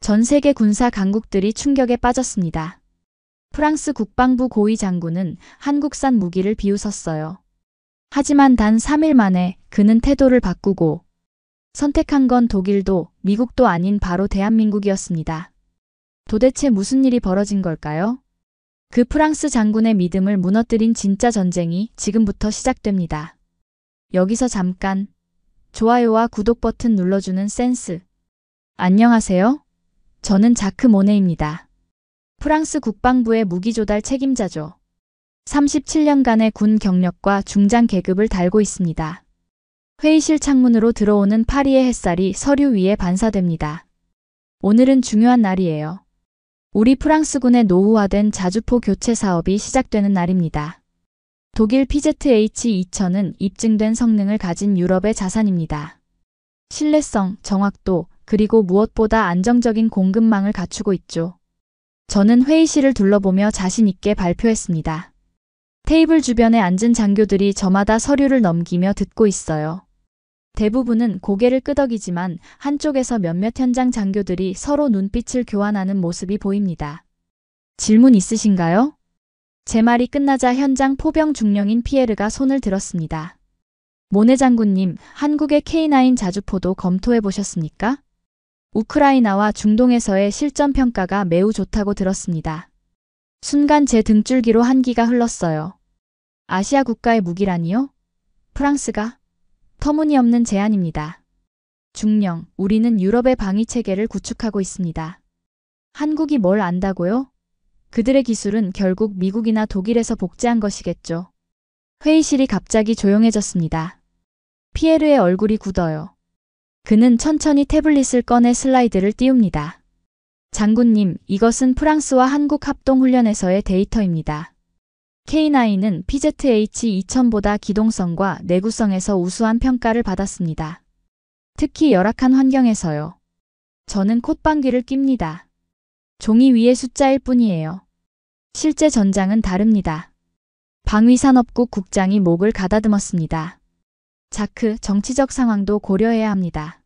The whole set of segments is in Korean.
전 세계 군사 강국들이 충격에 빠졌습니다. 프랑스 국방부 고위 장군은 한국산 무기를 비웃었어요. 하지만 단 3일 만에 그는 태도를 바꾸고 선택한 건 독일도 미국도 아닌 바로 대한민국이었습니다. 도대체 무슨 일이 벌어진 걸까요? 그 프랑스 장군의 믿음을 무너뜨린 진짜 전쟁이 지금부터 시작됩니다. 여기서 잠깐 좋아요와 구독 버튼 눌러주는 센스. 안녕하세요. 저는 자크 모네입니다. 프랑스 국방부의 무기 조달 책임자죠. 37년간의 군 경력과 중장 계급을 달고 있습니다. 회의실 창문으로 들어오는 파리의 햇살이 서류 위에 반사됩니다. 오늘은 중요한 날이에요. 우리 프랑스군의 노후화된 자주포 교체 사업이 시작되는 날입니다. 독일 PZH-2000은 입증된 성능을 가진 유럽의 자산입니다. 신뢰성, 정확도, 그리고 무엇보다 안정적인 공급망을 갖추고 있죠. 저는 회의실을 둘러보며 자신 있게 발표했습니다. 테이블 주변에 앉은 장교들이 저마다 서류를 넘기며 듣고 있어요. 대부분은 고개를 끄덕이지만 한쪽에서 몇몇 현장 장교들이 서로 눈빛을 교환하는 모습이 보입니다. 질문 있으신가요? 제 말이 끝나자 현장 포병 중령인 피에르가 손을 들었습니다. 모네 장군님, 한국의 K9 자주포도 검토해 보셨습니까? 우크라이나와 중동에서의 실전 평가가 매우 좋다고 들었습니다. 순간 제 등줄기로 한기가 흘렀어요. 아시아 국가의 무기라니요? 프랑스가? 터무니없는 제안입니다. 중령, 우리는 유럽의 방위 체계를 구축하고 있습니다. 한국이 뭘 안다고요? 그들의 기술은 결국 미국이나 독일에서 복제한 것이겠죠. 회의실이 갑자기 조용해졌습니다. 피에르의 얼굴이 굳어요. 그는 천천히 태블릿을 꺼내 슬라이드를 띄웁니다. 장군님, 이것은 프랑스와 한국 합동훈련에서의 데이터입니다. K9은 PZH-2000보다 기동성과 내구성에서 우수한 평가를 받았습니다. 특히 열악한 환경에서요. 저는 콧방귀를 낍니다. 종이 위의 숫자일 뿐이에요. 실제 전장은 다릅니다. 방위산업국 국장이 목을 가다듬었습니다. 자크, 정치적 상황도 고려해야 합니다.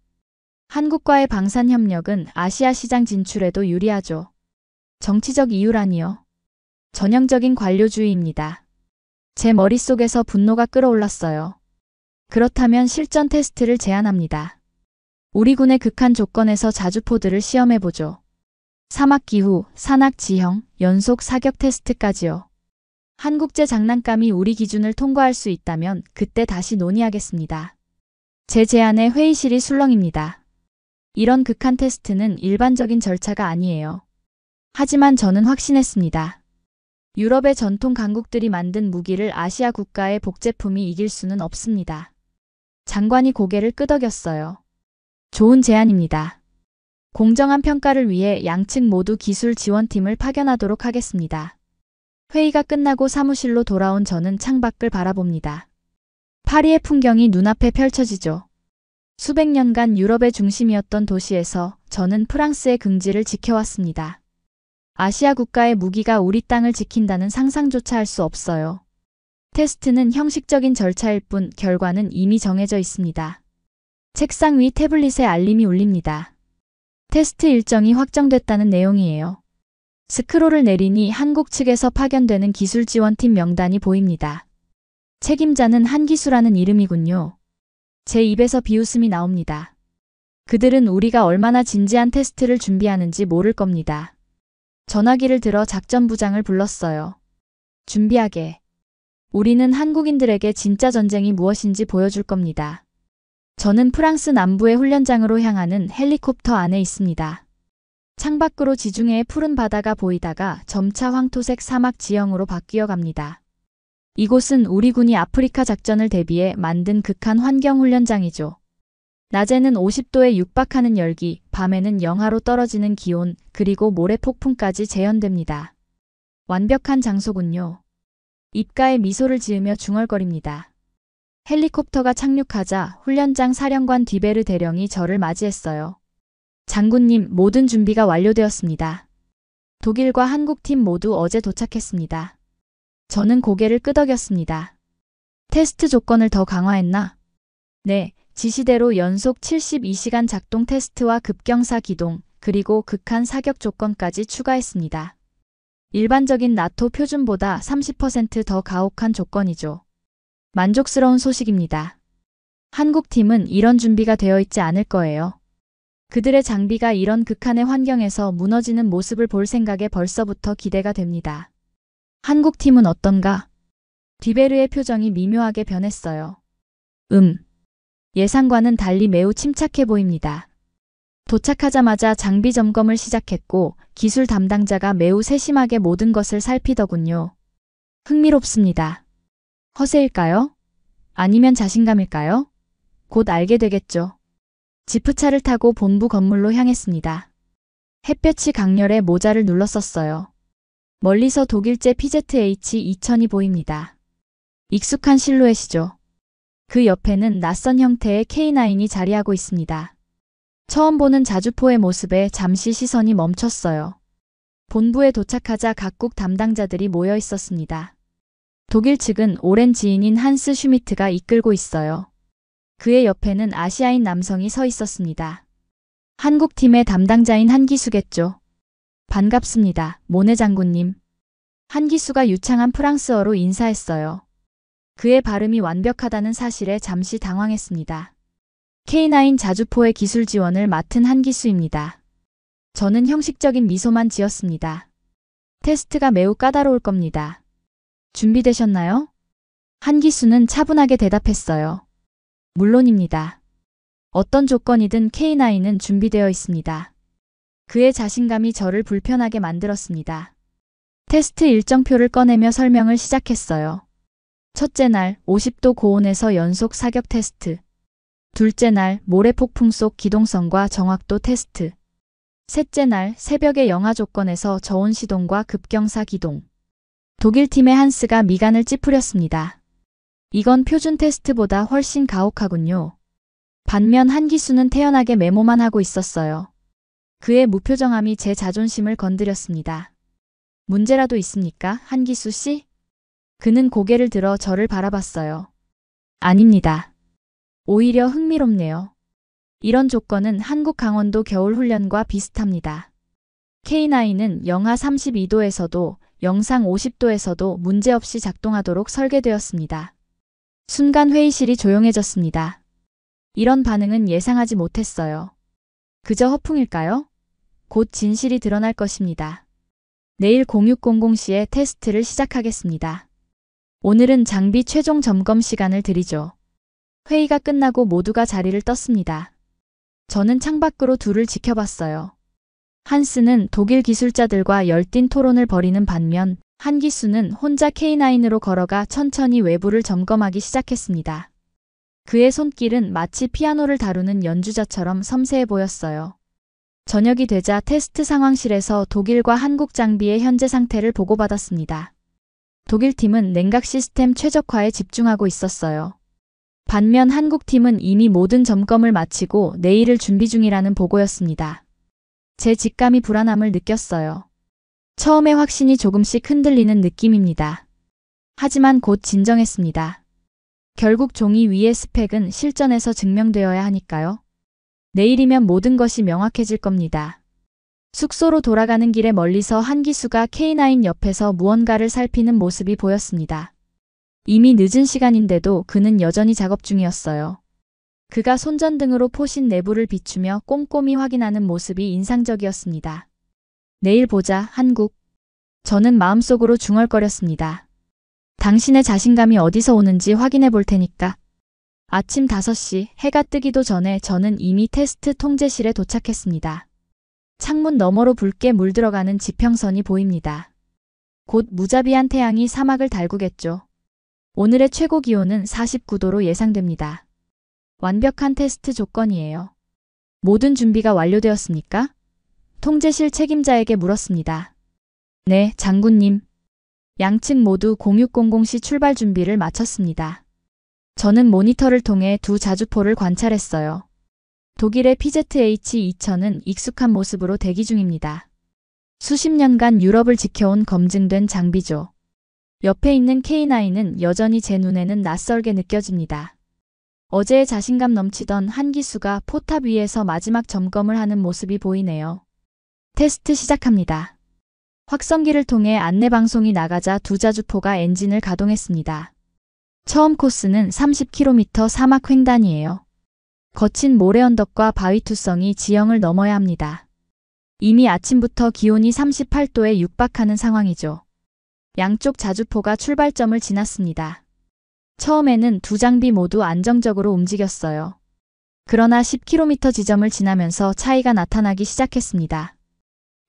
한국과의 방산협력은 아시아 시장 진출에도 유리하죠. 정치적 이유라니요. 전형적인 관료주의입니다. 제 머릿속에서 분노가 끓어올랐어요. 그렇다면 실전 테스트를 제안합니다. 우리 군의 극한 조건에서 자주포들을 시험해보죠. 사막기후, 산악지형, 연속 사격 테스트까지요. 한국제 장난감이 우리 기준을 통과할 수 있다면 그때 다시 논의하겠습니다. 제 제안에 회의실이 술렁입니다. 이런 극한 테스트는 일반적인 절차가 아니에요. 하지만 저는 확신했습니다. 유럽의 전통 강국들이 만든 무기를 아시아 국가의 복제품이 이길 수는 없습니다. 장관이 고개를 끄덕였어요. 좋은 제안입니다. 공정한 평가를 위해 양측 모두 기술 지원팀을 파견하도록 하겠습니다. 회의가 끝나고 사무실로 돌아온 저는 창밖을 바라봅니다. 파리의 풍경이 눈앞에 펼쳐지죠. 수백 년간 유럽의 중심이었던 도시에서 저는 프랑스의 긍지를 지켜왔습니다. 아시아 국가의 무기가 우리 땅을 지킨다는 상상조차 할 수 없어요. 테스트는 형식적인 절차일 뿐 결과는 이미 정해져 있습니다. 책상 위 태블릿에 알림이 울립니다. 테스트 일정이 확정됐다는 내용이에요. 스크롤을 내리니 한국 측에서 파견되는 기술지원팀 명단이 보입니다. 책임자는 한기수라는 이름이군요. 제 입에서 비웃음이 나옵니다. 그들은 우리가 얼마나 진지한 테스트를 준비하는지 모를 겁니다. 전화기를 들어 작전부장을 불렀어요. 준비하게. 우리는 한국인들에게 진짜 전쟁이 무엇인지 보여줄 겁니다. 저는 프랑스 남부의 훈련장으로 향하는 헬리콥터 안에 있습니다. 창밖으로 지중해의 푸른 바다가 보이다가 점차 황토색 사막 지형으로 바뀌어 갑니다. 이곳은 우리 군이 아프리카 작전을 대비해 만든 극한 환경 훈련장이죠. 낮에는 50도에 육박하는 열기, 밤에는 영하로 떨어지는 기온, 그리고 모래 폭풍까지 재현됩니다. 완벽한 장소군요. 입가에 미소를 지으며 중얼거립니다. 헬리콥터가 착륙하자 훈련장 사령관 디베르 대령이 저를 맞이했어요. 장군님, 모든 준비가 완료되었습니다. 독일과 한국 팀 모두 어제 도착했습니다. 저는 고개를 끄덕였습니다. 테스트 조건을 더 강화했나? 네. 지시대로 연속 72시간 작동 테스트와 급경사 기동, 그리고 극한 사격 조건까지 추가했습니다. 일반적인 나토 표준보다 30% 더 가혹한 조건이죠. 만족스러운 소식입니다. 한국 팀은 이런 준비가 되어 있지 않을 거예요. 그들의 장비가 이런 극한의 환경에서 무너지는 모습을 볼 생각에 벌써부터 기대가 됩니다. 한국 팀은 어떤가? 디베르의 표정이 미묘하게 변했어요. 예상과는 달리 매우 침착해 보입니다. 도착하자마자 장비 점검을 시작했고 기술 담당자가 매우 세심하게 모든 것을 살피더군요. 흥미롭습니다. 허세일까요? 아니면 자신감일까요? 곧 알게 되겠죠. 지프차를 타고 본부 건물로 향했습니다. 햇볕이 강렬해 모자를 눌렀었어요. 멀리서 독일제 PZH-2000이 보입니다. 익숙한 실루엣이죠. 그 옆에는 낯선 형태의 K9이 자리하고 있습니다. 처음 보는 자주포의 모습에 잠시 시선이 멈췄어요. 본부에 도착하자 각국 담당자들이 모여 있었습니다. 독일 측은 오랜 지인인 한스 슈미트가 이끌고 있어요. 그의 옆에는 아시아인 남성이 서 있었습니다. 한국 팀의 담당자인 한기수겠죠. 반갑습니다, 모네 장군님. 한기수가 유창한 프랑스어로 인사했어요. 그의 발음이 완벽하다는 사실에 잠시 당황했습니다. K9 자주포의 기술 지원을 맡은 한기수입니다. 저는 형식적인 미소만 지었습니다. 테스트가 매우 까다로울 겁니다. 준비되셨나요? 한기수는 차분하게 대답했어요. 물론입니다. 어떤 조건이든 K9은 준비되어 있습니다. 그의 자신감이 저를 불편하게 만들었습니다. 테스트 일정표를 꺼내며 설명을 시작했어요. 첫째 날 50도 고온에서 연속 사격 테스트. 둘째 날 모래폭풍 속 기동성과 정확도 테스트. 셋째 날 새벽의 영하 조건에서 저온 시동과 급경사 기동. 독일 팀의 한스가 미간을 찌푸렸습니다. 이건 표준 테스트보다 훨씬 가혹하군요. 반면 한기수는 태연하게 메모만 하고 있었어요. 그의 무표정함이 제 자존심을 건드렸습니다. 문제라도 있습니까, 한기수 씨? 그는 고개를 들어 저를 바라봤어요. 아닙니다. 오히려 흥미롭네요. 이런 조건은 한국 강원도 겨울훈련과 비슷합니다. K9은 영하 32도에서도 영상 50도에서도 문제없이 작동하도록 설계되었습니다. 순간 회의실이 조용해졌습니다. 이런 반응은 예상하지 못했어요. 그저 허풍일까요? 곧 진실이 드러날 것입니다. 내일 0600시에 테스트를 시작하겠습니다. 오늘은 장비 최종 점검 시간을 드리죠. 회의가 끝나고 모두가 자리를 떴습니다. 저는 창밖으로 둘을 지켜봤어요. 한스는 독일 기술자들과 열띤 토론을 벌이는 반면 한기수는 혼자 K9으로 걸어가 천천히 외부를 점검하기 시작했습니다. 그의 손길은 마치 피아노를 다루는 연주자처럼 섬세해 보였어요. 저녁이 되자 테스트 상황실에서 독일과 한국 장비의 현재 상태를 보고받았습니다. 독일 팀은 냉각 시스템 최적화에 집중하고 있었어요. 반면 한국 팀은 이미 모든 점검을 마치고 내일을 준비 중이라는 보고였습니다. 제 직감이 불안함을 느꼈어요. 처음에 확신이 조금씩 흔들리는 느낌입니다. 하지만 곧 진정했습니다. 결국 종이 위의 스펙은 실전에서 증명되어야 하니까요. 내일이면 모든 것이 명확해질 겁니다. 숙소로 돌아가는 길에 멀리서 한기수가 K9 옆에서 무언가를 살피는 모습이 보였습니다. 이미 늦은 시간인데도 그는 여전히 작업 중이었어요. 그가 손전등으로 포신 내부를 비추며 꼼꼼히 확인하는 모습이 인상적이었습니다. 내일 보자, 한국. 저는 마음속으로 중얼거렸습니다. 당신의 자신감이 어디서 오는지 확인해 볼 테니까. 아침 5시 해가 뜨기도 전에 저는 이미 테스트 통제실에 도착했습니다. 창문 너머로 붉게 물들어가는 지평선이 보입니다. 곧 무자비한 태양이 사막을 달구겠죠. 오늘의 최고 기온은 49도로 예상됩니다. 완벽한 테스트 조건이에요. 모든 준비가 완료되었습니까? 통제실 책임자에게 물었습니다. 네, 장군님. 양측 모두 0600시 출발 준비를 마쳤습니다. 저는 모니터를 통해 두 자주포를 관찰했어요. 독일의 PZH-2000은 익숙한 모습으로 대기 중입니다. 수십 년간 유럽을 지켜온 검증된 장비죠. 옆에 있는 K9은 여전히 제 눈에는 낯설게 느껴집니다. 어제의 자신감 넘치던 한기수가 포탑 위에서 마지막 점검을 하는 모습이 보이네요. 테스트 시작합니다. 확성기를 통해 안내방송이 나가자 두 자주포가 엔진을 가동했습니다. 처음 코스는 30km 사막 횡단이에요. 거친 모래 언덕과 바위 투성이 지형을 넘어야 합니다. 이미 아침부터 기온이 38도에 육박하는 상황이죠. 양쪽 자주포가 출발점을 지났습니다. 처음에는 두 장비 모두 안정적으로 움직였어요. 그러나 10km 지점을 지나면서 차이가 나타나기 시작했습니다.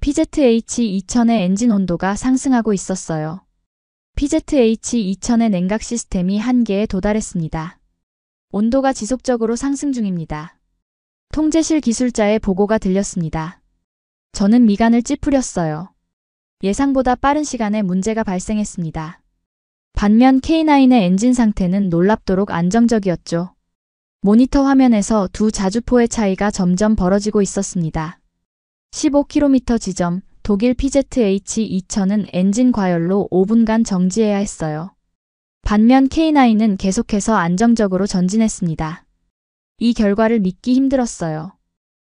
PZH-2000의 엔진 온도가 상승하고 있었어요. PZH-2000의 냉각 시스템이 한계에 도달했습니다. 온도가 지속적으로 상승 중입니다. 통제실 기술자의 보고가 들렸습니다. 저는 미간을 찌푸렸어요. 예상보다 빠른 시간에 문제가 발생했습니다. 반면 K9의 엔진 상태는 놀랍도록 안정적이었죠. 모니터 화면에서 두 자주포의 차이가 점점 벌어지고 있었습니다. 15km 지점, 독일 PZH-2000은 엔진 과열로 5분간 정지해야 했어요. 반면 K9은 계속해서 안정적으로 전진했습니다. 이 결과를 믿기 힘들었어요.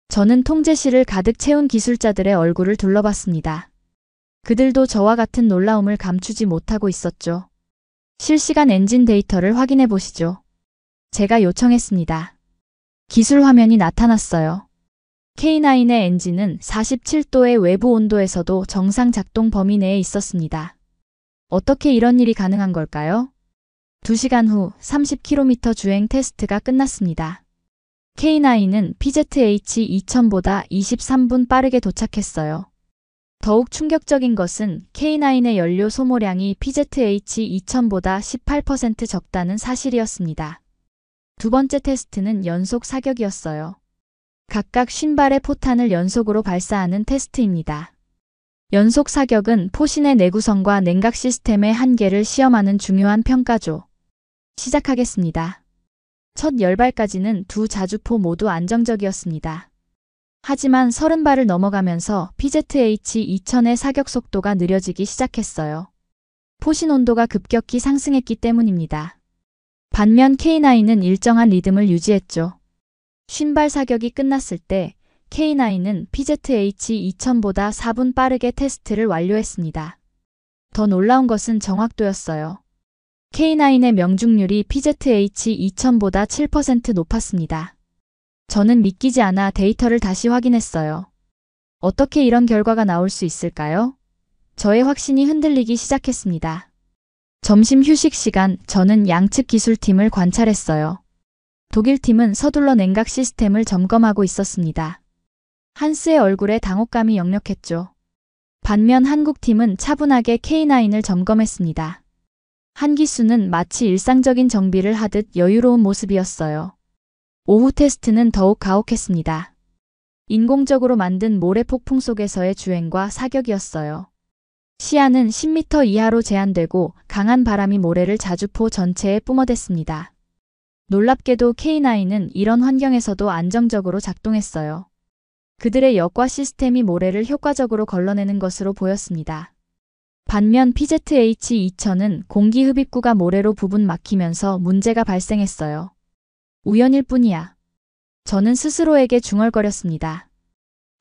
저는 통제실을 가득 채운 기술자들의 얼굴을 둘러봤습니다. 그들도 저와 같은 놀라움을 감추지 못하고 있었죠. 실시간 엔진 데이터를 확인해 보시죠. 제가 요청했습니다. 기술 화면이 나타났어요. K9의 엔진은 47도의 외부 온도에서도 정상 작동 범위 내에 있었습니다. 어떻게 이런 일이 가능한 걸까요? 2시간 후 30km 주행 테스트가 끝났습니다. K9은 PZH-2000보다 23분 빠르게 도착했어요. 더욱 충격적인 것은 K9의 연료 소모량이 PZH-2000보다 18% 적다는 사실이었습니다. 두 번째 테스트는 연속 사격이었어요. 각각 50발의 포탄을 연속으로 발사하는 테스트입니다. 연속 사격은 포신의 내구성과 냉각 시스템의 한계를 시험하는 중요한 평가죠. 시작하겠습니다. 첫 10발까지는 두 자주포 모두 안정적이었습니다. 하지만 30발을 넘어가면서 PZH-2000의 사격 속도가 느려지기 시작했어요. 포신 온도가 급격히 상승했기 때문입니다. 반면 K9은 일정한 리듬을 유지했죠. 50발 사격이 끝났을 때 K9은 PZH-2000보다 4분 빠르게 테스트를 완료했습니다. 더 놀라운 것은 정확도였어요. K9의 명중률이 PZH-2000보다 7% 높았습니다. 저는 믿기지 않아 데이터를 다시 확인했어요. 어떻게 이런 결과가 나올 수 있을까요? 저의 확신이 흔들리기 시작했습니다. 점심 휴식 시간, 저는 양측 기술팀을 관찰했어요. 독일 팀은 서둘러 냉각 시스템을 점검하고 있었습니다. 한스의 얼굴에 당혹감이 역력했죠. 반면 한국 팀은 차분하게 K9을 점검했습니다. 한 기수는 마치 일상적인 정비를 하듯 여유로운 모습이었어요. 오후 테스트는 더욱 가혹했습니다. 인공적으로 만든 모래 폭풍 속에서의 주행과 사격이었어요. 시야는 10m 이하로 제한되고 강한 바람이 모래를 자주포 전체에 뿜어댔습니다. 놀랍게도 K9은 이런 환경에서도 안정적으로 작동했어요. 그들의 역과 시스템이 모래를 효과적으로 걸러내는 것으로 보였습니다. 반면 PZH-2000은 공기 흡입구가 모래로 부분 막히면서 문제가 발생했어요. 우연일 뿐이야. 저는 스스로에게 중얼거렸습니다.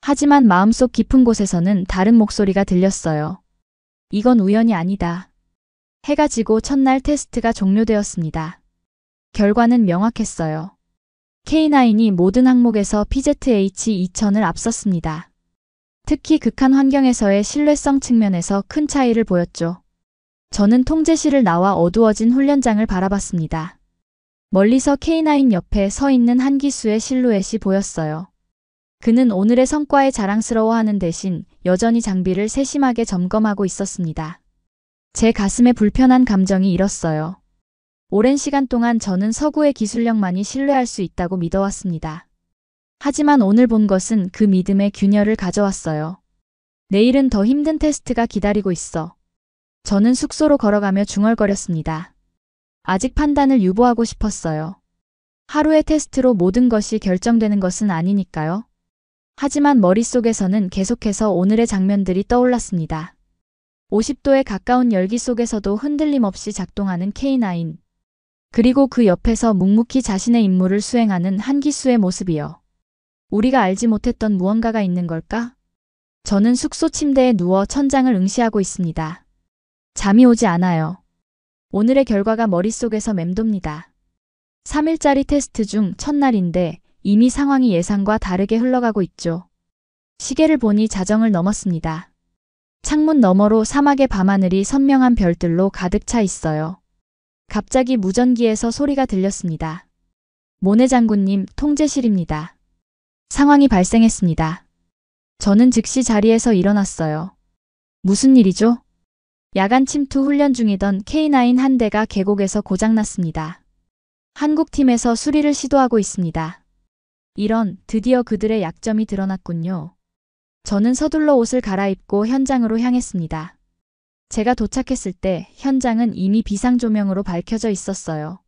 하지만 마음속 깊은 곳에서는 다른 목소리가 들렸어요. 이건 우연이 아니다. 해가 지고 첫날 테스트가 종료되었습니다. 결과는 명확했어요. K9이 모든 항목에서 PZH-2000을 앞섰습니다. 특히 극한 환경에서의 신뢰성 측면에서 큰 차이를 보였죠. 저는 통제실을 나와 어두워진 훈련장을 바라봤습니다. 멀리서 K9 옆에 서 있는 한 기수의 실루엣이 보였어요. 그는 오늘의 성과에 자랑스러워하는 대신 여전히 장비를 세심하게 점검하고 있었습니다. 제 가슴에 불편한 감정이 일었어요. 오랜 시간 동안 저는 서구의 기술력만이 신뢰할 수 있다고 믿어왔습니다. 하지만 오늘 본 것은 그 믿음의 균열을 가져왔어요. 내일은 더 힘든 테스트가 기다리고 있어. 저는 숙소로 걸어가며 중얼거렸습니다. 아직 판단을 유보하고 싶었어요. 하루의 테스트로 모든 것이 결정되는 것은 아니니까요. 하지만 머릿속에서는 계속해서 오늘의 장면들이 떠올랐습니다. 50도에 가까운 열기 속에서도 흔들림 없이 작동하는 K9. 그리고 그 옆에서 묵묵히 자신의 임무를 수행하는 한 기수의 모습이요. 우리가 알지 못했던 무언가가 있는 걸까? 저는 숙소 침대에 누워 천장을 응시하고 있습니다. 잠이 오지 않아요. 오늘의 결과가 머릿속에서 맴돕니다. 3일짜리 테스트 중 첫날인데 이미 상황이 예상과 다르게 흘러가고 있죠. 시계를 보니 자정을 넘었습니다. 창문 너머로 사막의 밤하늘이 선명한 별들로 가득 차 있어요. 갑자기 무전기에서 소리가 들렸습니다. 모네 장군님, 통제실입니다. 상황이 발생했습니다. 저는 즉시 자리에서 일어났어요. 무슨 일이죠? 야간 침투 훈련 중이던 K9 한 대가 계곡에서 고장났습니다. 한국팀에서 수리를 시도하고 있습니다. 이런, 드디어 그들의 약점이 드러났군요. 저는 서둘러 옷을 갈아입고 현장으로 향했습니다. 제가 도착했을 때 현장은 이미 비상조명으로 밝혀져 있었어요.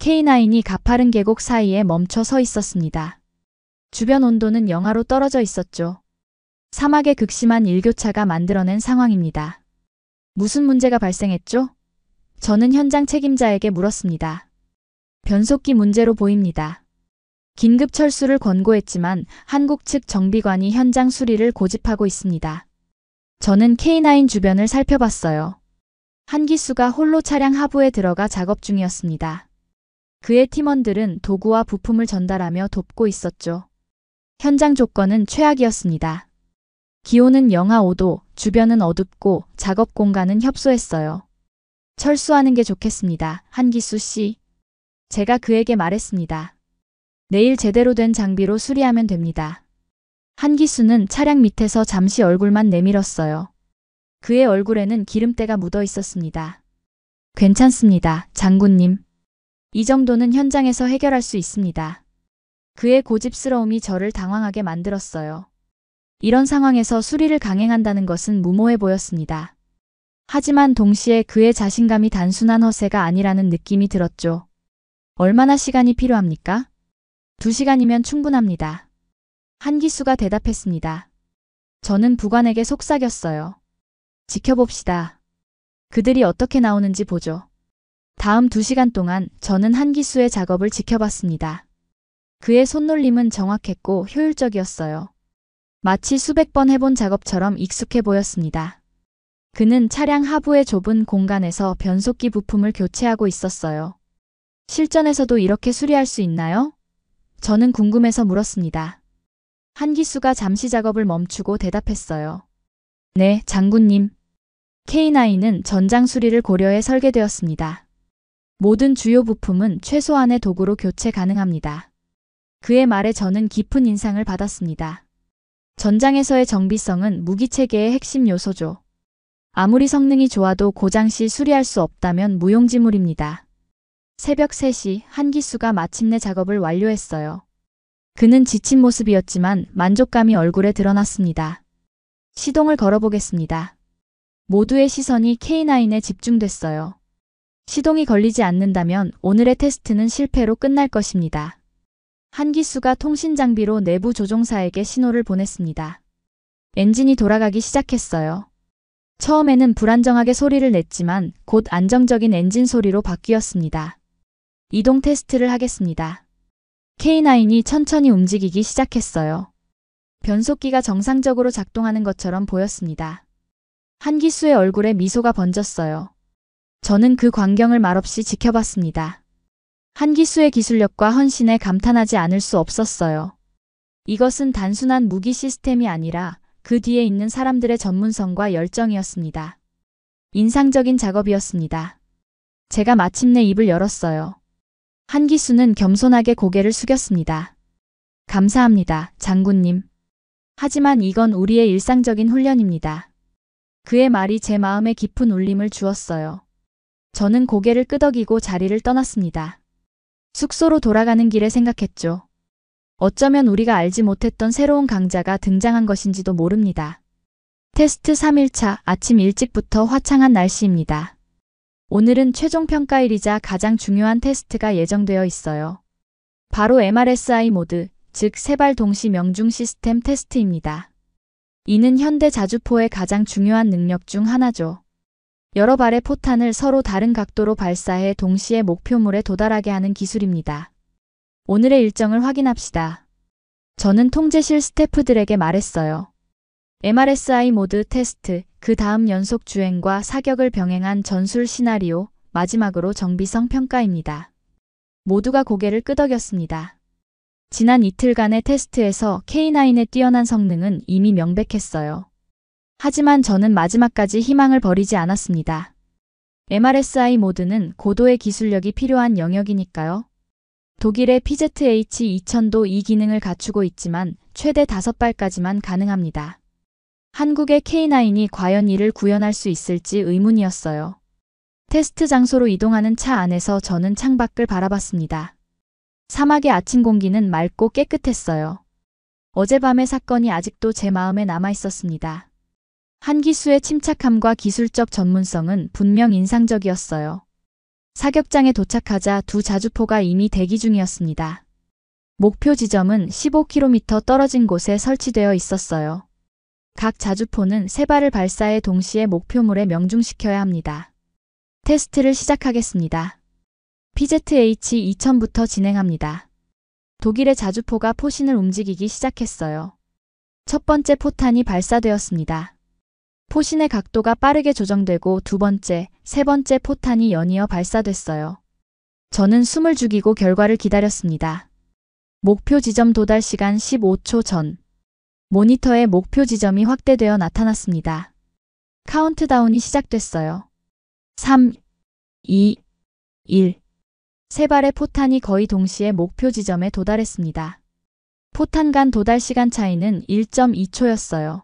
K9이 가파른 계곡 사이에 멈춰 서 있었습니다. 주변 온도는 영하로 떨어져 있었죠. 사막의 극심한 일교차가 만들어낸 상황입니다. 무슨 문제가 발생했죠? 저는 현장 책임자에게 물었습니다. 변속기 문제로 보입니다. 긴급 철수를 권고했지만 한국 측 정비관이 현장 수리를 고집하고 있습니다. 저는 K9 주변을 살펴봤어요. 한 기수가 홀로 차량 하부에 들어가 작업 중이었습니다. 그의 팀원들은 도구와 부품을 전달하며 돕고 있었죠. 현장 조건은 최악이었습니다. 기온은 영하 5도, 주변은 어둡고 작업 공간은 협소했어요. 철수하는 게 좋겠습니다. 한기수 씨. 제가 그에게 말했습니다. 내일 제대로 된 장비로 수리하면 됩니다. 한기수는 차량 밑에서 잠시 얼굴만 내밀었어요. 그의 얼굴에는 기름때가 묻어 있었습니다. 괜찮습니다, 장군님. 이 정도는 현장에서 해결할 수 있습니다. 그의 고집스러움이 저를 당황하게 만들었어요. 이런 상황에서 수리를 강행한다는 것은 무모해 보였습니다. 하지만 동시에 그의 자신감이 단순한 허세가 아니라는 느낌이 들었죠. 얼마나 시간이 필요합니까? 2시간이면 충분합니다. 한기수가 대답했습니다. 저는 부관에게 속삭였어요. 지켜봅시다. 그들이 어떻게 나오는지 보죠. 다음 2시간 동안 저는 한기수의 작업을 지켜봤습니다. 그의 손놀림은 정확했고 효율적이었어요. 마치 수백 번 해본 작업처럼 익숙해 보였습니다. 그는 차량 하부의 좁은 공간에서 변속기 부품을 교체하고 있었어요. 실전에서도 이렇게 수리할 수 있나요? 저는 궁금해서 물었습니다. 한기수가 잠시 작업을 멈추고 대답했어요. 네, 장군님. K9은 전장 수리를 고려해 설계되었습니다. 모든 주요 부품은 최소한의 도구로 교체 가능합니다. 그의 말에 저는 깊은 인상을 받았습니다. 전장에서의 정비성은 무기체계의 핵심 요소죠. 아무리 성능이 좋아도 고장 시 수리할 수 없다면 무용지물입니다. 새벽 3시 한기수가 마침내 작업을 완료했어요. 그는 지친 모습이었지만 만족감이 얼굴에 드러났습니다. 시동을 걸어보겠습니다. 모두의 시선이 K9에 집중됐어요. 시동이 걸리지 않는다면 오늘의 테스트는 실패로 끝날 것입니다. 한기수가 통신장비로 내부 조종사에게 신호를 보냈습니다. 엔진이 돌아가기 시작했어요. 처음에는 불안정하게 소리를 냈지만 곧 안정적인 엔진 소리로 바뀌었습니다. 이동 테스트를 하겠습니다. K9이 천천히 움직이기 시작했어요. 변속기가 정상적으로 작동하는 것처럼 보였습니다. 한기수의 얼굴에 미소가 번졌어요. 저는 그 광경을 말없이 지켜봤습니다. 한기수의 기술력과 헌신에 감탄하지 않을 수 없었어요. 이것은 단순한 무기 시스템이 아니라 그 뒤에 있는 사람들의 전문성과 열정이었습니다. 인상적인 작업이었습니다. 제가 마침내 입을 열었어요. 한기수는 겸손하게 고개를 숙였습니다. 감사합니다, 장군님. 하지만 이건 우리의 일상적인 훈련입니다. 그의 말이 제 마음에 깊은 울림을 주었어요. 저는 고개를 끄덕이고 자리를 떠났습니다. 숙소로 돌아가는 길에 생각했죠. 어쩌면 우리가 알지 못했던 새로운 강자가 등장한 것인지도 모릅니다. 테스트 3일차 아침 일찍부터 화창한 날씨입니다. 오늘은 최종 평가일이자 가장 중요한 테스트가 예정되어 있어요. 바로 MRSI 모드, 즉 세발 동시 명중 시스템 테스트입니다. 이는 현대 자주포의 가장 중요한 능력 중 하나죠. 여러 발의 포탄을 서로 다른 각도로 발사해 동시에 목표물에 도달하게 하는 기술입니다. 오늘의 일정을 확인합시다. 저는 통제실 스태프들에게 말했어요. MRSI 모드 테스트, 그 다음 연속 주행과 사격을 병행한 전술 시나리오, 마지막으로 정비성 평가입니다. 모두가 고개를 끄덕였습니다. 지난 이틀간의 테스트에서 K9의 뛰어난 성능은 이미 명백했어요. 하지만 저는 마지막까지 희망을 버리지 않았습니다. MRSI 모드는 고도의 기술력이 필요한 영역이니까요. 독일의 PZH-2000도 이 기능을 갖추고 있지만 최대 5발까지만 가능합니다. 한국의 K9이 과연 이를 구현할 수 있을지 의문이었어요. 테스트 장소로 이동하는 차 안에서 저는 창밖을 바라봤습니다. 사막의 아침 공기는 맑고 깨끗했어요. 어젯밤의 사건이 아직도 제 마음에 남아 있었습니다. 한기수의 침착함과 기술적 전문성은 분명 인상적이었어요. 사격장에 도착하자 두 자주포가 이미 대기 중이었습니다. 목표 지점은 15km 떨어진 곳에 설치되어 있었어요. 각 자주포는 3발을 발사해 동시에 목표물에 명중시켜야 합니다. 테스트를 시작하겠습니다. PZH-2000부터 진행합니다. 독일의 자주포가 포신을 움직이기 시작했어요. 첫 번째 포탄이 발사되었습니다. 포신의 각도가 빠르게 조정되고 두 번째, 세 번째 포탄이 연이어 발사됐어요. 저는 숨을 죽이고 결과를 기다렸습니다. 목표 지점 도달 시간 15초 전. 모니터에 목표 지점이 확대되어 나타났습니다. 카운트다운이 시작됐어요. 3, 2, 1. 세 발의 포탄이 거의 동시에 목표 지점에 도달했습니다. 포탄 간 도달 시간 차이는 1.2초였어요.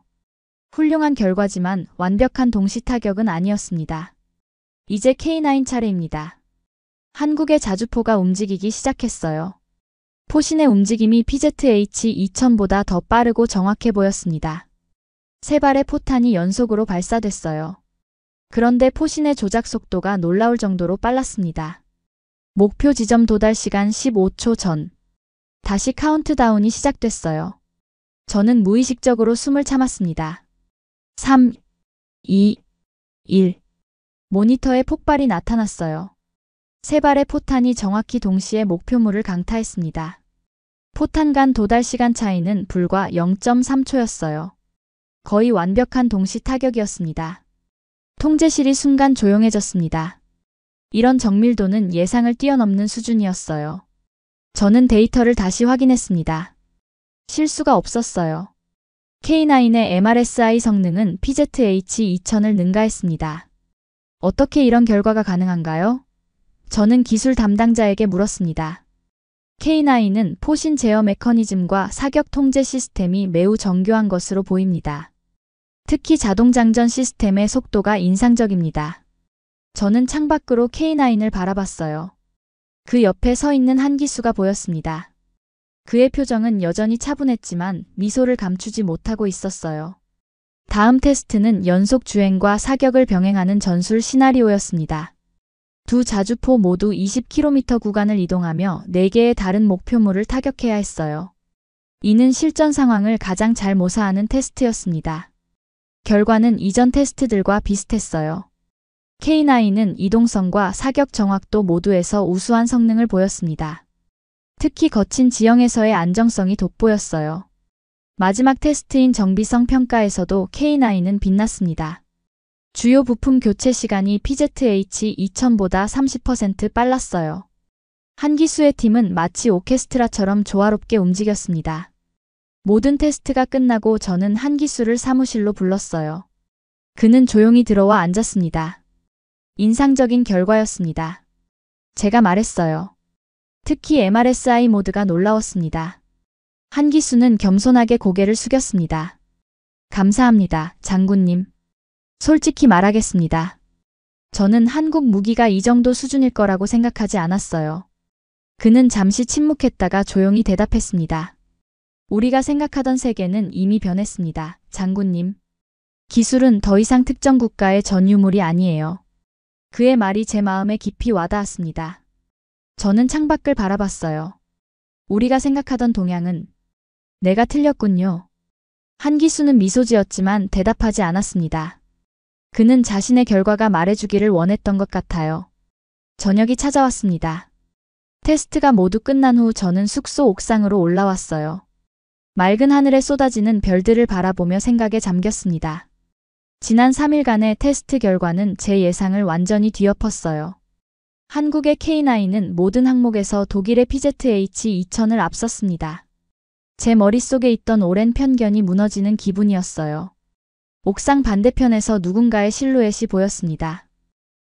훌륭한 결과지만 완벽한 동시 타격은 아니었습니다. 이제 K9 차례입니다. 한국의 자주포가 움직이기 시작했어요. 포신의 움직임이 PZH-2000보다 더 빠르고 정확해 보였습니다. 세 발의 포탄이 연속으로 발사됐어요. 그런데 포신의 조작 속도가 놀라울 정도로 빨랐습니다. 목표 지점 도달 시간 15초 전. 다시 카운트다운이 시작됐어요. 저는 무의식적으로 숨을 참았습니다. 3, 2, 1. 모니터에 폭발이 나타났어요. 세 발의 포탄이 정확히 동시에 목표물을 강타했습니다. 포탄 간 도달 시간 차이는 불과 0.3초였어요. 거의 완벽한 동시 타격이었습니다. 통제실이 순간 조용해졌습니다. 이런 정밀도는 예상을 뛰어넘는 수준이었어요. 저는 데이터를 다시 확인했습니다. 실수가 없었어요. K9의 MRSI 성능은 PZH-2000을 능가했습니다. 어떻게 이런 결과가 가능한가요? 저는 기술 담당자에게 물었습니다. K9은 포신 제어 메커니즘과 사격 통제 시스템이 매우 정교한 것으로 보입니다. 특히 자동 장전 시스템의 속도가 인상적입니다. 저는 창밖으로 K9을 바라봤어요. 그 옆에 서 있는 한기수가 보였습니다. 그의 표정은 여전히 차분했지만 미소를 감추지 못하고 있었어요. 다음 테스트는 연속 주행과 사격을 병행하는 전술 시나리오였습니다. 두 자주포 모두 20km 구간을 이동하며 4개의 다른 목표물을 타격해야 했어요. 이는 실전 상황을 가장 잘 모사하는 테스트였습니다. 결과는 이전 테스트들과 비슷했어요. K9은 이동성과 사격 정확도 모두에서 우수한 성능을 보였습니다. 특히 거친 지형에서의 안정성이 돋보였어요. 마지막 테스트인 정비성 평가에서도 K9은 빛났습니다. 주요 부품 교체 시간이 PZH-2000보다 30% 빨랐어요. 한기수의 팀은 마치 오케스트라처럼 조화롭게 움직였습니다. 모든 테스트가 끝나고 저는 한기수를 사무실로 불렀어요. 그는 조용히 들어와 앉았습니다. 인상적인 결과였습니다. 제가 말했어요. 특히 MRSI 모드가 놀라웠습니다. 한기수는 겸손하게 고개를 숙였습니다. 감사합니다, 장군님. 솔직히 말하겠습니다. 저는 한국 무기가 이 정도 수준일 거라고 생각하지 않았어요. 그는 잠시 침묵했다가 조용히 대답했습니다. 우리가 생각하던 세계는 이미 변했습니다, 장군님. 기술은 더 이상 특정 국가의 전유물이 아니에요. 그의 말이 제 마음에 깊이 와닿았습니다. 저는 창밖을 바라봤어요. 우리가 생각하던 동향은 내가 틀렸군요. 한기수는 미소 지었지만 대답하지 않았습니다. 그는 자신의 결과가 말해주기를 원했던 것 같아요. 저녁이 찾아왔습니다. 테스트가 모두 끝난 후 저는 숙소 옥상으로 올라왔어요. 맑은 하늘에 쏟아지는 별들을 바라보며 생각에 잠겼습니다. 지난 3일간의 테스트 결과는 제 예상을 완전히 뒤엎었어요. 한국의 K9은 모든 항목에서 독일의 PZH-2000을 앞섰습니다. 제 머릿속에 있던 오랜 편견이 무너지는 기분이었어요. 옥상 반대편에서 누군가의 실루엣이 보였습니다.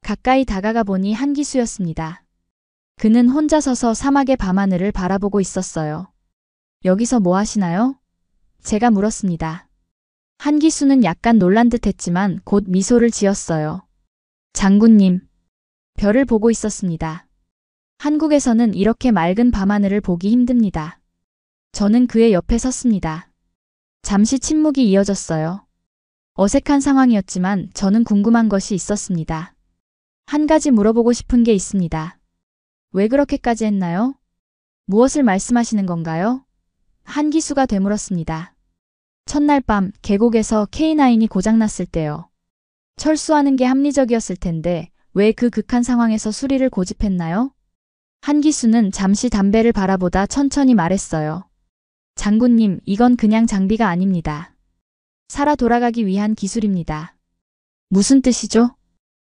가까이 다가가 보니 한기수였습니다. 그는 혼자 서서 사막의 밤하늘을 바라보고 있었어요. 여기서 뭐 하시나요? 제가 물었습니다. 한기수는 약간 놀란 듯 했지만 곧 미소를 지었어요. 장군님. 별을 보고 있었습니다. 한국에서는 이렇게 맑은 밤하늘을 보기 힘듭니다. 저는 그의 옆에 섰습니다. 잠시 침묵이 이어졌어요. 어색한 상황이었지만 저는 궁금한 것이 있었습니다. 한 가지 물어보고 싶은 게 있습니다. 왜 그렇게까지 했나요? 무엇을 말씀하시는 건가요? 한기수가 되물었습니다. 첫날 밤 계곡에서 K9이 고장났을 때요. 철수하는 게 합리적이었을 텐데 왜 그 극한 상황에서 수리를 고집했나요? 한기수는 잠시 담배를 바라보다 천천히 말했어요. 장군님, 이건 그냥 장비가 아닙니다. 살아 돌아가기 위한 기술입니다. 무슨 뜻이죠?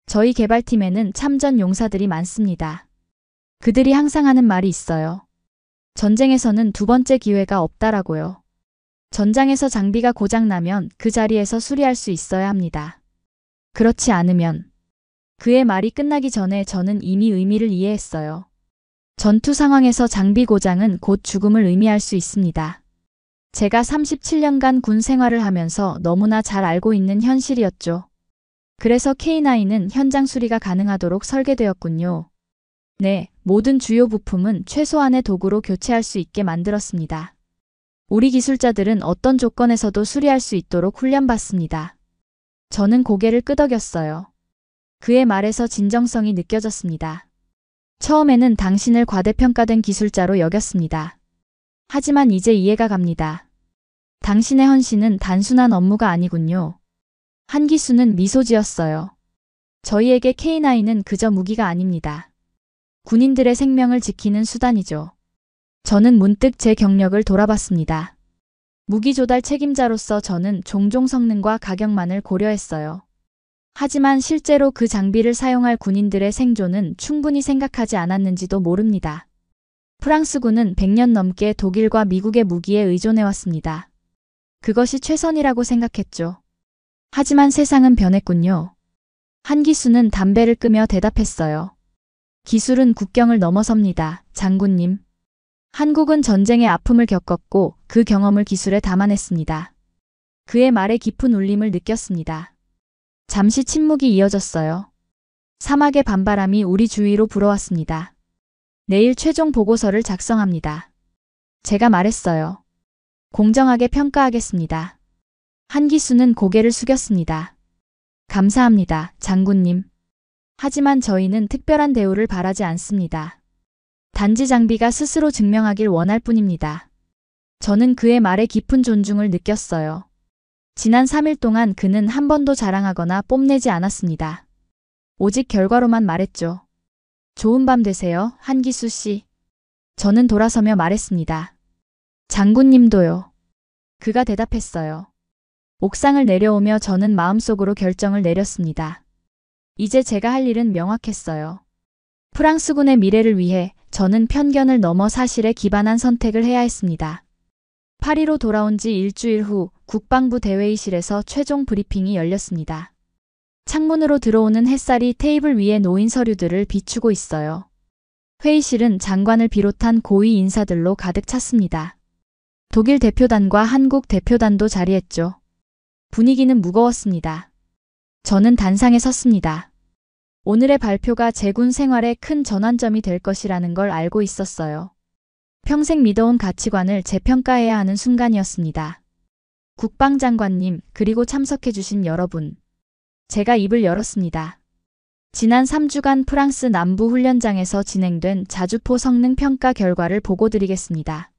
저희 개발팀에는 참전 용사들이 많습니다. 그들이 항상 하는 말이 있어요. 전쟁에서는 두 번째 기회가 없다라고요. 전장에서 장비가 고장나면 그 자리에서 수리할 수 있어야 합니다. 그렇지 않으면 그의 말이 끝나기 전에 저는 이미 의미를 이해했어요. 전투 상황에서 장비 고장은 곧 죽음을 의미할 수 있습니다. 제가 37년간 군 생활을 하면서 너무나 잘 알고 있는 현실이었죠. 그래서 K9은 현장 수리가 가능하도록 설계되었군요. 네, 모든 주요 부품은 최소한의 도구로 교체할 수 있게 만들었습니다. 우리 기술자들은 어떤 조건에서도 수리할 수 있도록 훈련받습니다. 저는 고개를 끄덕였어요. 그의 말에서 진정성이 느껴졌습니다. 처음에는 당신을 과대평가된 기술자로 여겼습니다. 하지만 이제 이해가 갑니다. 당신의 헌신은 단순한 업무가 아니군요. 한기수는 미소 지었어요. 저희에게 K9은 그저 무기가 아닙니다. 군인들의 생명을 지키는 수단이죠. 저는 문득 제 경력을 돌아봤습니다. 무기 조달 책임자로서 저는 종종 성능과 가격만을 고려했어요. 하지만 실제로 그 장비를 사용할 군인들의 생존은 충분히 생각하지 않았는지도 모릅니다. 프랑스군은 100년 넘게 독일과 미국의 무기에 의존해왔습니다. 그것이 최선이라고 생각했죠. 하지만 세상은 변했군요. 한기수는 담배를 끄며 대답했어요. 기술은 국경을 넘어섭니다, 장군님. 한국은 전쟁의 아픔을 겪었고 그 경험을 기술에 담아냈습니다. 그의 말에 깊은 울림을 느꼈습니다. 잠시 침묵이 이어졌어요. 사막의 밤바람이 우리 주위로 불어왔습니다. 내일 최종 보고서를 작성합니다. 제가 말했어요. 공정하게 평가하겠습니다. 한기수는 고개를 숙였습니다. 감사합니다, 장군님. 하지만 저희는 특별한 대우를 바라지 않습니다. 단지 장비가 스스로 증명하길 원할 뿐입니다. 저는 그의 말에 깊은 존중을 느꼈어요. 지난 3일 동안 그는 한 번도 자랑하거나 뽐내지 않았습니다. 오직 결과로만 말했죠. 좋은 밤 되세요, 한기수 씨. 저는 돌아서며 말했습니다. 장군님도요. 그가 대답했어요. 옥상을 내려오며 저는 마음속으로 결정을 내렸습니다. 이제 제가 할 일은 명확했어요. 프랑스군의 미래를 위해 저는 편견을 넘어 사실에 기반한 선택을 해야 했습니다. 파리로 돌아온 지 일주일 후 국방부 대회의실에서 최종 브리핑이 열렸습니다. 창문으로 들어오는 햇살이 테이블 위에 놓인 서류들을 비추고 있어요. 회의실은 장관을 비롯한 고위 인사들로 가득 찼습니다. 독일 대표단과 한국 대표단도 자리했죠. 분위기는 무거웠습니다. 저는 단상에 섰습니다. 오늘의 발표가 제 군 생활에 큰 전환점이 될 것이라는 걸 알고 있었어요. 평생 믿어온 가치관을 재평가해야 하는 순간이었습니다. 국방장관님, 그리고 참석해주신 여러분. 제가 입을 열었습니다. 지난 3주간 프랑스 남부 훈련장에서 진행된 자주포 성능 평가 결과를 보고드리겠습니다.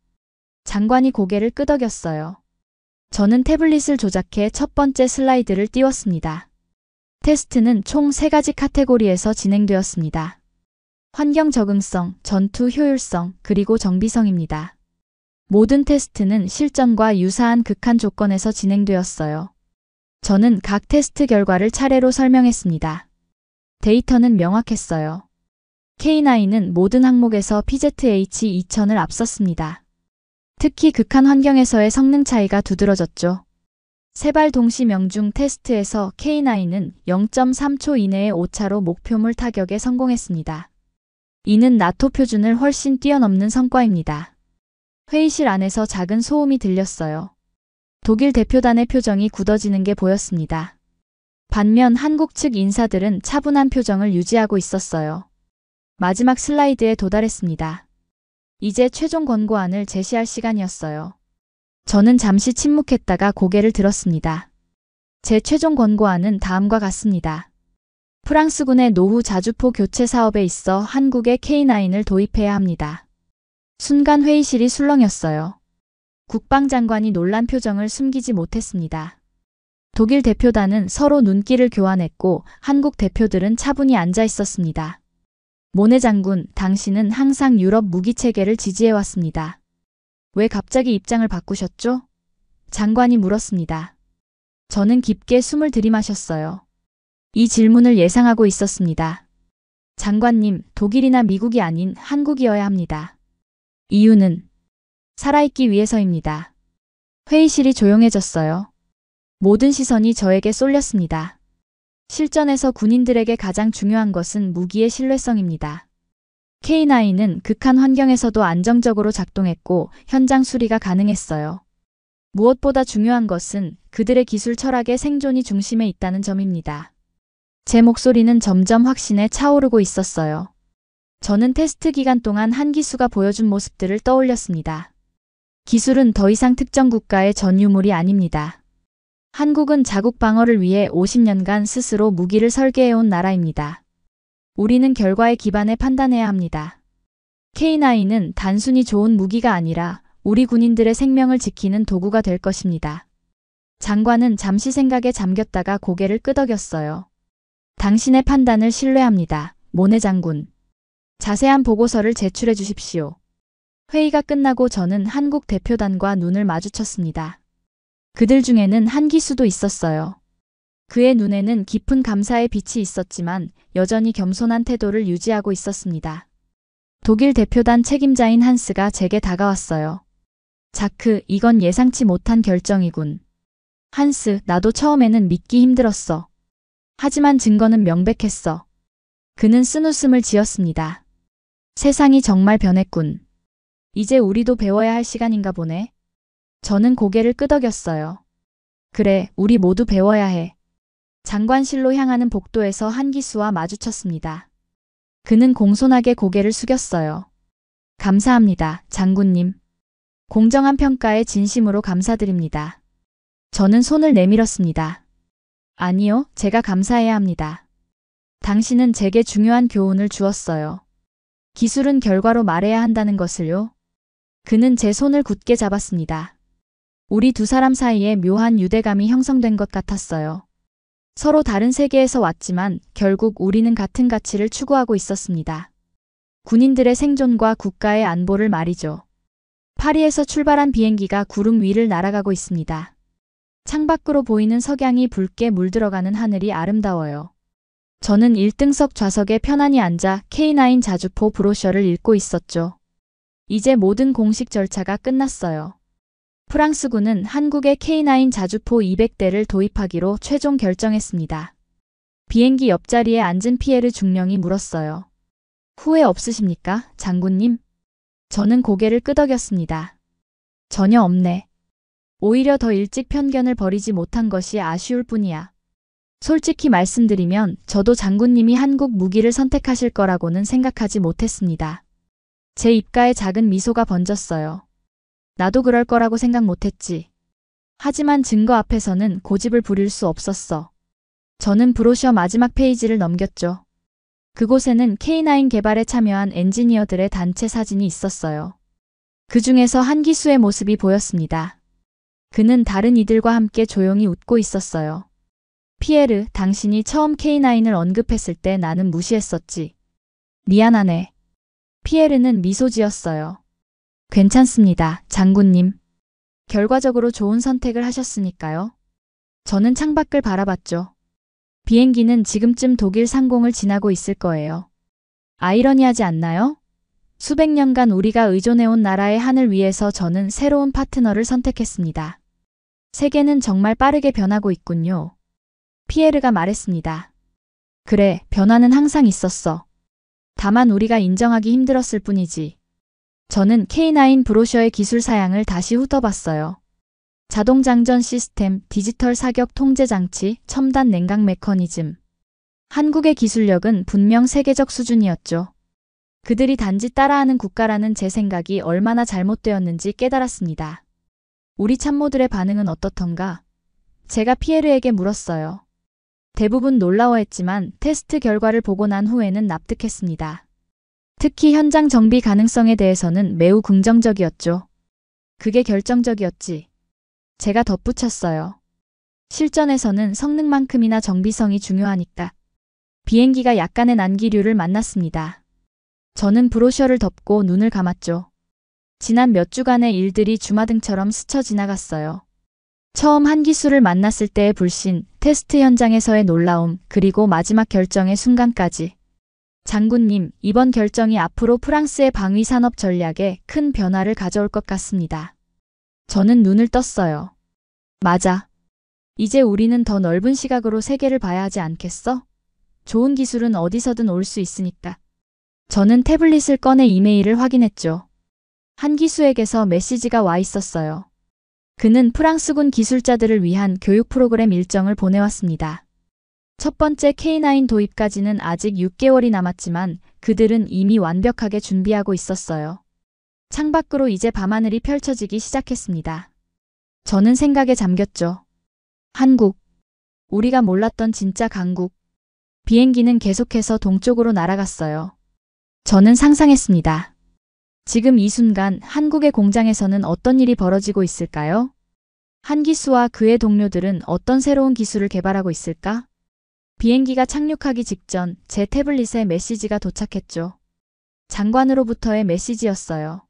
장관이 고개를 끄덕였어요. 저는 태블릿을 조작해 첫 번째 슬라이드를 띄웠습니다. 테스트는 총 3가지 카테고리에서 진행되었습니다. 환경 적응성, 전투 효율성, 그리고 정비성입니다. 모든 테스트는 실전과 유사한 극한 조건에서 진행되었어요. 저는 각 테스트 결과를 차례로 설명했습니다. 데이터는 명확했어요. K9은 모든 항목에서 PZH-2000을 앞섰습니다. 특히 극한 환경에서의 성능 차이가 두드러졌죠. 세발 동시 명중 테스트에서 K9은 0.3초 이내의 오차로 목표물 타격에 성공했습니다. 이는 나토 표준을 훨씬 뛰어넘는 성과입니다. 회의실 안에서 작은 소음이 들렸어요. 독일 대표단의 표정이 굳어지는 게 보였습니다. 반면 한국 측 인사들은 차분한 표정을 유지하고 있었어요. 마지막 슬라이드에 도달했습니다. 이제 최종 권고안을 제시할 시간이었어요. 저는 잠시 침묵했다가 고개를 들었습니다. 제 최종 권고안은 다음과 같습니다. 프랑스군의 노후 자주포 교체 사업에 있어 한국에 K9을 도입해야 합니다. 순간 회의실이 술렁였어요. 국방장관이 놀란 표정을 숨기지 못했습니다. 독일 대표단은 서로 눈길을 교환했고 한국 대표들은 차분히 앉아 있었습니다. 모네 장군, 당신은 항상 유럽 무기체계를 지지해왔습니다. 왜 갑자기 입장을 바꾸셨죠? 장관이 물었습니다. 저는 깊게 숨을 들이마셨어요. 이 질문을 예상하고 있었습니다. 장관님, 독일이나 미국이 아닌 한국이어야 합니다. 이유는 살아있기 위해서입니다. 회의실이 조용해졌어요. 모든 시선이 저에게 쏠렸습니다. 실전에서 군인들에게 가장 중요한 것은 무기의 신뢰성입니다. K9은 극한 환경에서도 안정적으로 작동했고 현장 수리가 가능했어요. 무엇보다 중요한 것은 그들의 기술 철학의 생존이 중심에 있다는 점입니다. 제 목소리는 점점 확신에 차오르고 있었어요. 저는 테스트 기간 동안 한 기수가 보여준 모습들을 떠올렸습니다. 기술은 더 이상 특정 국가의 전유물이 아닙니다. 한국은 자국 방어를 위해 50년간 스스로 무기를 설계해온 나라입니다. 우리는 결과에 기반해 판단해야 합니다. K9은 단순히 좋은 무기가 아니라 우리 군인들의 생명을 지키는 도구가 될 것입니다. 장관은 잠시 생각에 잠겼다가 고개를 끄덕였어요. 당신의 판단을 신뢰합니다. 모네 장군. 자세한 보고서를 제출해 주십시오. 회의가 끝나고 저는 한국 대표단과 눈을 마주쳤습니다. 그들 중에는 한 기수도 있었어요. 그의 눈에는 깊은 감사의 빛이 있었지만 여전히 겸손한 태도를 유지하고 있었습니다. 독일 대표단 책임자인 한스가 제게 다가왔어요. 자크, 이건 예상치 못한 결정이군. 한스, 나도 처음에는 믿기 힘들었어. 하지만 증거는 명백했어. 그는 쓴웃음을 지었습니다. 세상이 정말 변했군. 이제 우리도 배워야 할 시간인가 보네. 저는 고개를 끄덕였어요. 그래, 우리 모두 배워야 해. 장관실로 향하는 복도에서 한 기수와 마주쳤습니다. 그는 공손하게 고개를 숙였어요. 감사합니다, 장군님. 공정한 평가에 진심으로 감사드립니다. 저는 손을 내밀었습니다. 아니요, 제가 감사해야 합니다. 당신은 제게 중요한 교훈을 주었어요. 기술은 결과로 말해야 한다는 것을요. 그는 제 손을 굳게 잡았습니다. 우리 두 사람 사이에 묘한 유대감이 형성된 것 같았어요. 서로 다른 세계에서 왔지만 결국 우리는 같은 가치를 추구하고 있었습니다. 군인들의 생존과 국가의 안보를 말이죠. 파리에서 출발한 비행기가 구름 위를 날아가고 있습니다. 창밖으로 보이는 석양이 붉게 물들어가는 하늘이 아름다워요. 저는 1등석 좌석에 편안히 앉아 K9 자주포 브로셔를 읽고 있었죠. 이제 모든 공식 절차가 끝났어요. 프랑스군은 한국에 K9 자주포 200대를 도입하기로 최종 결정했습니다. 비행기 옆자리에 앉은 피에르 중령이 물었어요. 후회 없으십니까, 장군님? 저는 고개를 끄덕였습니다. 전혀 없네. 오히려 더 일찍 편견을 버리지 못한 것이 아쉬울 뿐이야. 솔직히 말씀드리면 저도 장군님이 한국 무기를 선택하실 거라고는 생각하지 못했습니다. 제 입가에 작은 미소가 번졌어요. 나도 그럴 거라고 생각 못했지. 하지만 증거 앞에서는 고집을 부릴 수 없었어. 저는 브로셔 마지막 페이지를 넘겼죠. 그곳에는 K9 개발에 참여한 엔지니어들의 단체 사진이 있었어요. 그 중에서 한 기수의 모습이 보였습니다. 그는 다른 이들과 함께 조용히 웃고 있었어요. 피에르, 당신이 처음 K9을 언급했을 때 나는 무시했었지. 미안하네. 피에르는 미소 지었어요. 괜찮습니다, 장군님. 결과적으로 좋은 선택을 하셨으니까요. 저는 창밖을 바라봤죠. 비행기는 지금쯤 독일 상공을 지나고 있을 거예요. 아이러니하지 않나요? 수백 년간 우리가 의존해온 나라의 하늘 위에서 저는 새로운 파트너를 선택했습니다. 세계는 정말 빠르게 변하고 있군요. 피에르가 말했습니다. 그래, 변화는 항상 있었어. 다만 우리가 인정하기 힘들었을 뿐이지. 저는 K9 브로셔의 기술 사양을 다시 훑어봤어요. 자동 장전 시스템, 디지털 사격 통제 장치, 첨단 냉각 메커니즘. 한국의 기술력은 분명 세계적 수준이었죠. 그들이 단지 따라하는 국가라는 제 생각이 얼마나 잘못되었는지 깨달았습니다. 우리 참모들의 반응은 어떻던가? 제가 피에르에게 물었어요. 대부분 놀라워했지만 테스트 결과를 보고 난 후에는 납득했습니다. 특히 현장 정비 가능성에 대해서는 매우 긍정적이었죠. 그게 결정적이었지. 제가 덧붙였어요. 실전에서는 성능만큼이나 정비성이 중요하니까. 비행기가 약간의 난기류를 만났습니다. 저는 브로셔를 덮고 눈을 감았죠. 지난 몇 주간의 일들이 주마등처럼 스쳐 지나갔어요. 처음 한 기술을 만났을 때의 불신, 테스트 현장에서의 놀라움, 그리고 마지막 결정의 순간까지. 장군님, 이번 결정이 앞으로 프랑스의 방위 산업 전략에 큰 변화를 가져올 것 같습니다. 저는 눈을 떴어요. 맞아. 이제 우리는 더 넓은 시각으로 세계를 봐야 하지 않겠어? 좋은 기술은 어디서든 올 수 있으니까. 저는 태블릿을 꺼내 이메일을 확인했죠. 한 기수에게서 메시지가 와 있었어요. 그는 프랑스군 기술자들을 위한 교육 프로그램 일정을 보내왔습니다. 첫 번째 K9 도입까지는 아직 6개월이 남았지만 그들은 이미 완벽하게 준비하고 있었어요. 창밖으로 이제 밤하늘이 펼쳐지기 시작했습니다. 저는 생각에 잠겼죠. 한국. 우리가 몰랐던 진짜 강국. 비행기는 계속해서 동쪽으로 날아갔어요. 저는 상상했습니다. 지금 이 순간 한국의 공장에서는 어떤 일이 벌어지고 있을까요? 한 기수와 그의 동료들은 어떤 새로운 기술을 개발하고 있을까? 비행기가 착륙하기 직전 제 태블릿에 메시지가 도착했죠. 장관으로부터의 메시지였어요.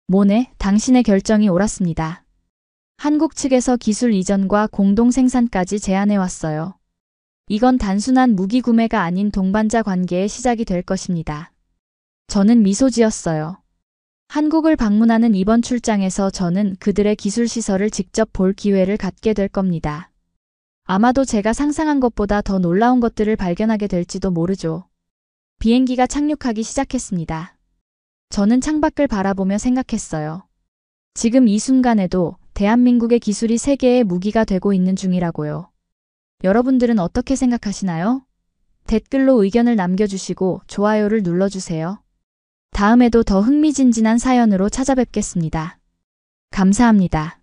모네, 당신의 결정이 옳았습니다. 한국 측에서 기술 이전과 공동 생산까지 제안해왔어요. 이건 단순한 무기 구매가 아닌 동반자 관계의 시작이 될 것입니다. 저는 미소 지었어요. 한국을 방문하는 이번 출장에서 저는 그들의 기술 시설을 직접 볼 기회를 갖게 될 겁니다. 아마도 제가 상상한 것보다 더 놀라운 것들을 발견하게 될지도 모르죠. 비행기가 착륙하기 시작했습니다. 저는 창밖을 바라보며 생각했어요. 지금 이 순간에도 대한민국의 기술이 세계의 무기가 되고 있는 중이라고요. 여러분들은 어떻게 생각하시나요? 댓글로 의견을 남겨주시고 좋아요를 눌러주세요. 다음에도 더 흥미진진한 사연으로 찾아뵙겠습니다. 감사합니다.